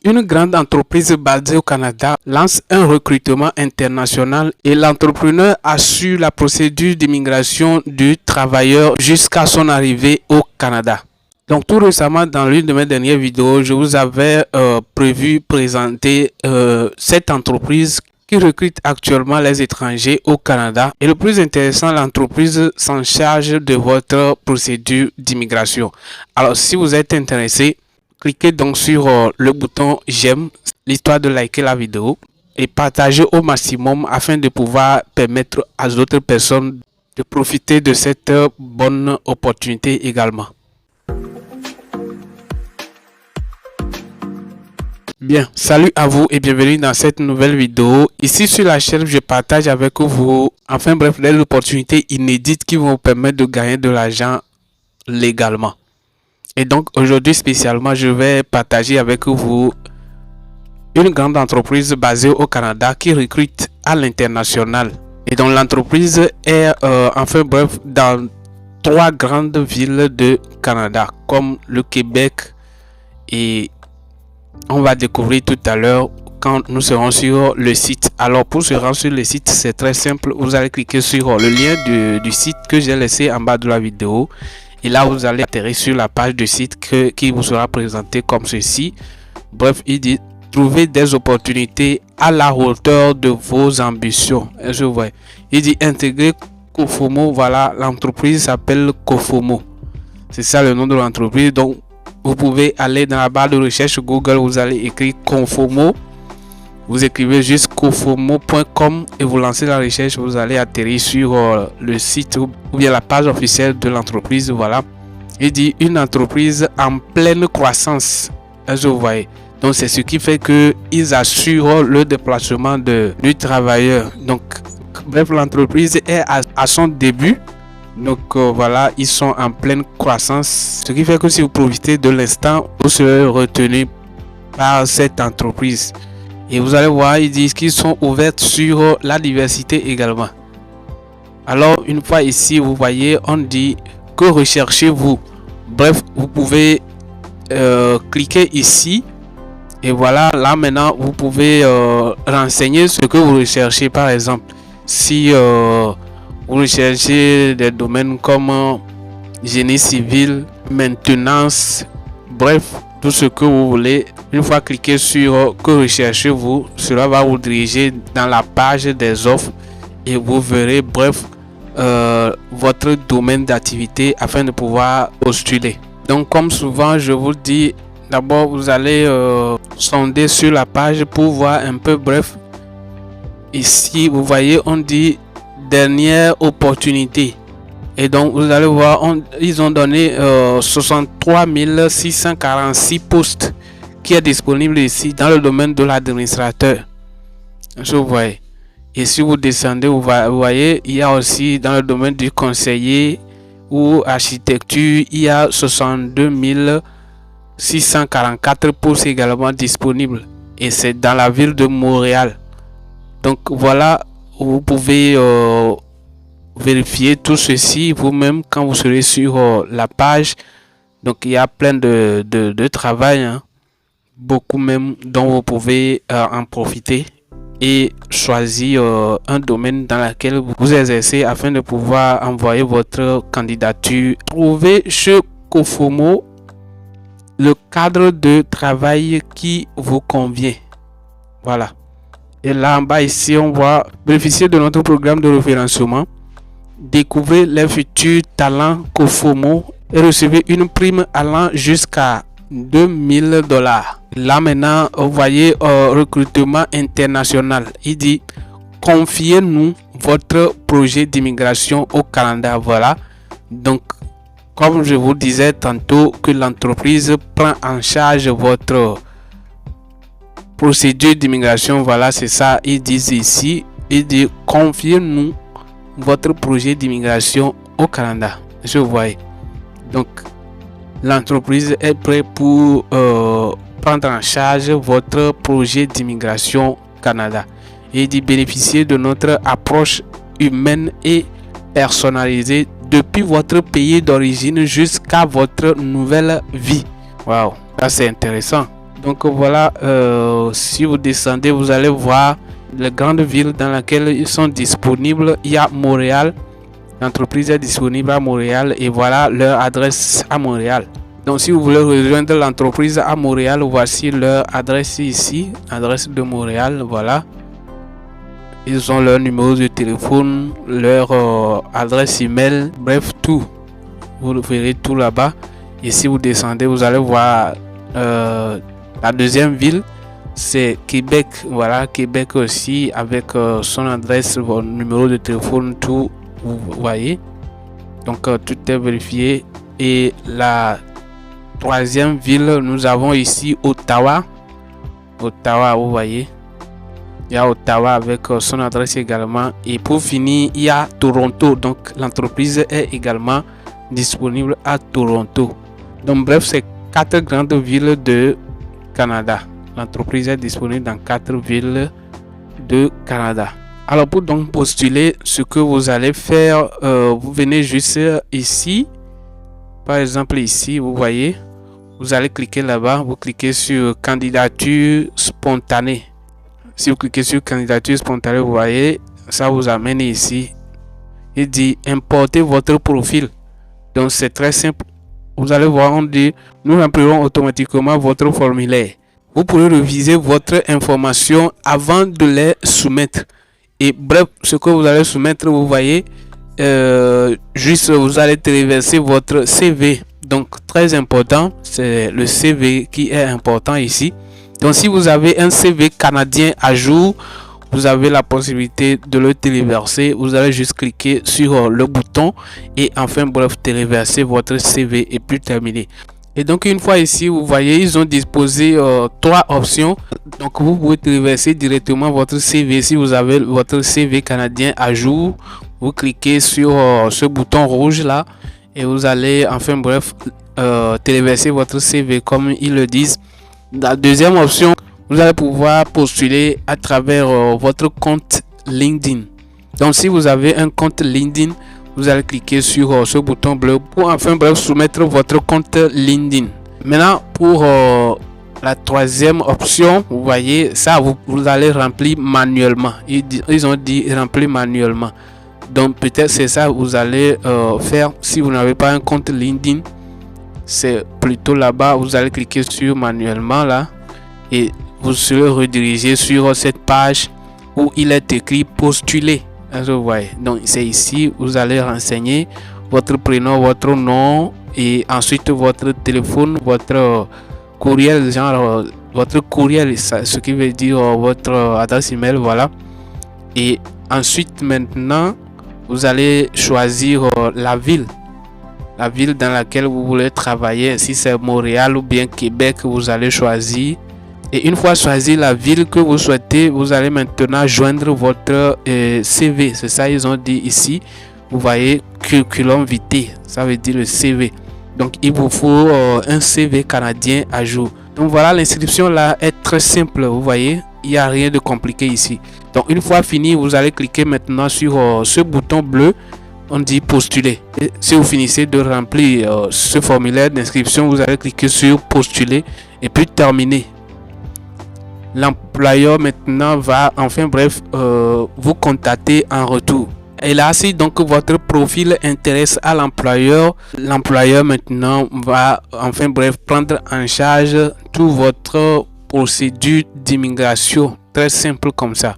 Une grande entreprise basée au Canada lance un recrutement international et l'entrepreneur assure la procédure d'immigration du travailleur jusqu'à son arrivée au Canada. Donc tout récemment, dans l'une de mes dernières vidéos, je vous avais prévu présenter cette entreprise qui recrute actuellement les étrangers au Canada. Et le plus intéressant, l'entreprise s'en charge de votre procédure d'immigration. Alors si vous êtes intéressé, cliquez donc sur le bouton j'aime, l'histoire de liker la vidéo et partager au maximum afin de pouvoir permettre à d'autres personnes de profiter de cette bonne opportunité également. Bien, salut à vous et bienvenue dans cette nouvelle vidéo. Ici sur la chaîne, je partage avec vous, enfin bref, des opportunités inédites qui vont vous permettre de gagner de l'argent légalement. Et donc aujourd'hui spécialement, je vais partager avec vous une grande entreprise basée au Canada qui recrute à l'international. Et donc l'entreprise est enfin bref dans 3 grandes villes de Canada comme le Québec, et on va découvrir tout à l'heure quand nous serons sur le site. Alors pour se rendre sur le site, c'est très simple. Vous allez cliquer sur le lien du site que j'ai laissé en bas de la vidéo. Et là, vous allez atterrir sur la page du site qui vous sera présentée comme ceci. Bref, il dit trouver des opportunités à la hauteur de vos ambitions. Je vois. Il dit intégrer Cofomo. Voilà, l'entreprise s'appelle Cofomo. C'est ça le nom de l'entreprise. Donc, vous pouvez aller dans la barre de recherche Google, vous allez écrire Cofomo. Vous écrivez juste cofomo.com et vous lancez la recherche, vous allez atterrir sur le site ou bien la page officielle de l'entreprise. Voilà. Il dit une entreprise en pleine croissance. Vous voyez. Donc c'est ce qui fait qu'ils assurent le déplacement du travailleur. Donc bref, l'entreprise est à son début. Donc voilà, ils sont en pleine croissance. Ce qui fait que si vous profitez de l'instant, vous serez retenu par cette entreprise. Et vous allez voir, ils disent qu'ils sont ouverts sur la diversité également. Alors une fois ici, vous voyez, on dit que recherchez-vous. Bref, vous pouvez cliquer ici. Et voilà, là maintenant, vous pouvez renseigner ce que vous recherchez. Par exemple, si vous recherchez des domaines comme génie civil, maintenance, bref, tout ce que vous voulez. Une fois cliqué sur que recherchez-vous, cela va vous diriger dans la page des offres et vous verrez, bref, votre domaine d'activité afin de pouvoir postuler. Donc, comme souvent, je vous dis, d'abord, vous allez sonder sur la page pour voir un peu, bref. Ici, vous voyez, on dit dernière opportunité. Et donc, vous allez voir, ils ont donné 63 646 postes qui est disponible ici dans le domaine de l'administrateur. Je vois. Et si vous descendez, vous voyez, il y a aussi dans le domaine du conseiller ou architecture, il y a 62 644 postes également disponibles. Et c'est dans la ville de Montréal. Donc voilà, vous pouvez vérifier tout ceci vous-même quand vous serez sur la page. Donc il y a plein de travail, hein. Beaucoup même, dont vous pouvez en profiter et choisir un domaine dans lequel vous exercez afin de pouvoir envoyer votre candidature. Trouvez chez Cofomo le cadre de travail qui vous convient. Voilà. Et là en bas ici, on voit bénéficier de notre programme de référencement. Découvrez les futurs talents Cofomo et recevez une prime allant jusqu'à $2000. Là maintenant, vous voyez recrutement international. Il dit confiez-nous votre projet d'immigration au Canada. Voilà. Donc, comme je vous disais tantôt, que l'entreprise prend en charge votre procédure d'immigration. Voilà, c'est ça. Ils disent ici. Il dit confiez-nous votre projet d'immigration au Canada. Je vois. Donc, l'entreprise est prête pour prendre en charge votre projet d'immigration Canada et d'y bénéficier de notre approche humaine et personnalisée depuis votre pays d'origine jusqu'à votre nouvelle vie. Waouh, ça c'est intéressant. Donc voilà, si vous descendez, vous allez voir les grandes villes dans lesquelles ils sont disponibles. Il y a Montréal, l'entreprise est disponible à Montréal et voilà leur adresse à Montréal. Donc si vous voulez rejoindre l'entreprise à Montréal, voici leur adresse ici, adresse de Montréal, voilà. Ils ont leur numéro de téléphone, leur adresse email, bref tout. Vous verrez tout là-bas. Et si vous descendez, vous allez voir la deuxième ville, c'est Québec. Voilà, Québec aussi avec son adresse, votre numéro de téléphone, tout. Vous voyez. Donc tout est vérifié. Et la troisième ville, nous avons ici Ottawa. Ottawa, vous voyez. Il y a Ottawa avec son adresse également. Et pour finir, il y a Toronto. Donc l'entreprise est également disponible à Toronto. Donc bref, c'est 4 grandes villes de Canada. L'entreprise est disponible dans 4 villes de Canada. Alors pour donc postuler, ce que vous allez faire, vous venez juste ici. Par exemple ici, vous voyez, vous allez cliquer là-bas. Vous cliquez sur candidature spontanée. Si vous cliquez sur candidature spontanée, vous voyez, ça vous amène ici. Il dit importez votre profil. Donc c'est très simple. Vous allez voir, on dit nous remplirons automatiquement votre formulaire. Vous pourrez réviser votre information avant de les soumettre. Et bref, ce que vous allez soumettre, vous voyez, juste vous allez téléverser votre CV. Donc très important, c'est le CV qui est important ici. Donc si vous avez un CV canadien à jour, vous avez la possibilité de le téléverser. Vous allez juste cliquer sur le bouton et enfin bref téléverser votre CV et puis terminer. Et donc une fois ici, vous voyez, ils ont disposé 3 options. Donc vous pouvez téléverser directement votre CV. Si vous avez votre CV canadien à jour, vous cliquez sur ce bouton rouge là et vous allez enfin bref téléverser votre CV comme ils le disent. La deuxième option, vous allez pouvoir postuler à travers votre compte LinkedIn. Donc si vous avez un compte LinkedIn, vous allez cliquer sur ce bouton bleu pour enfin bref soumettre votre compte LinkedIn. Maintenant pour la troisième option, vous voyez ça, vous allez remplir manuellement. Ils ont dit remplir manuellement. Donc peut-être c'est ça que vous allez faire si vous n'avez pas un compte LinkedIn. C'est plutôt là-bas, vous allez cliquer sur manuellement là et vous serez redirigé sur cette page où il est écrit postuler. Vous voyez, donc c'est ici, vous allez renseigner votre prénom, votre nom et ensuite votre téléphone, votre courriel, genre votre courriel, ce qui veut dire votre adresse email, voilà. Et ensuite maintenant, vous allez choisir la ville dans laquelle vous voulez travailler. Si c'est Montréal ou bien Québec, vous allez choisir. Et une fois choisi la ville que vous souhaitez, vous allez maintenant joindre votre CV. C'est ça ils ont dit ici. Vous voyez curriculum vitae, ça veut dire le CV. Donc il vous faut un CV canadien à jour. Donc voilà, l'inscription là est très simple. Vous voyez, il n'y a rien de compliqué ici. Donc une fois fini, vous allez cliquer maintenant sur ce bouton bleu. On dit postuler. Et si vous finissez de remplir ce formulaire d'inscription, vous allez cliquer sur postuler et puis terminer. L'employeur maintenant va enfin bref vous contacter en retour. Et là, si donc votre profil intéresse à l'employeur maintenant va enfin bref prendre en charge toute votre procédure d'immigration. Très simple comme ça.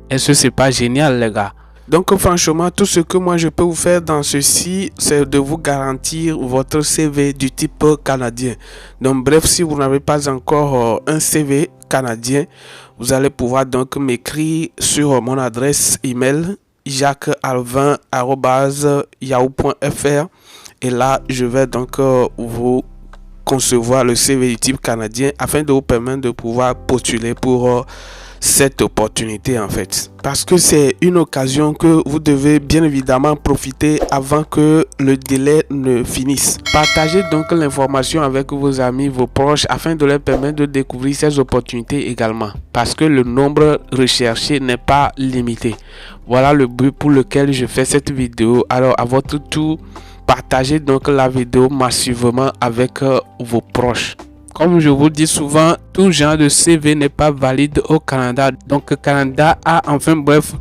Est-ce que c'est pas génial les gars? Donc franchement, tout ce que moi je peux vous faire dans ceci, c'est de vous garantir votre CV du type canadien. Donc bref, si vous n'avez pas encore un CV canadien, vous allez pouvoir donc m'écrire sur mon adresse email jacquesalvin@yahoo.fr et là je vais donc vous concevoir le CV du type canadien afin de vous permettre de pouvoir postuler pour cette opportunité en fait, parce que c'est une occasion que vous devez bien évidemment profiter avant que le délai ne finisse. Partagez donc l'information avec vos amis, vos proches afin de leur permettre de découvrir ces opportunités également, parce que le nombre recherché n'est pas limité. Voilà le but pour lequel je fais cette vidéo. Alors à votre tour, partagez donc la vidéo massivement avec vos proches. Comme je vous dis souvent, tout genre de CV n'est pas valide au Canada. Donc Canada a enfin bref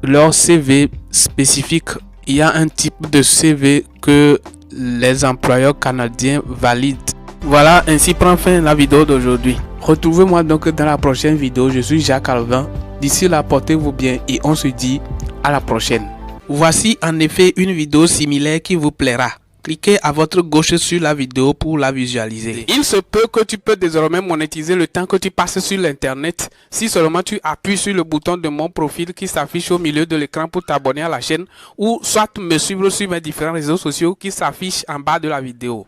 leur CV spécifique. Il y a un type de CV que les employeurs canadiens valident. Voilà, ainsi prend fin la vidéo d'aujourd'hui. Retrouvez-moi donc dans la prochaine vidéo. Je suis Jacques Alvin. D'ici là, portez-vous bien et on se dit à la prochaine. Voici en effet une vidéo similaire qui vous plaira. Cliquez à votre gauche sur la vidéo pour la visualiser. Il se peut que tu peux désormais monétiser le temps que tu passes sur l'internet si seulement tu appuies sur le bouton de mon profil qui s'affiche au milieu de l'écran pour t'abonner à la chaîne ou soit me suivre sur mes différents réseaux sociaux qui s'affichent en bas de la vidéo.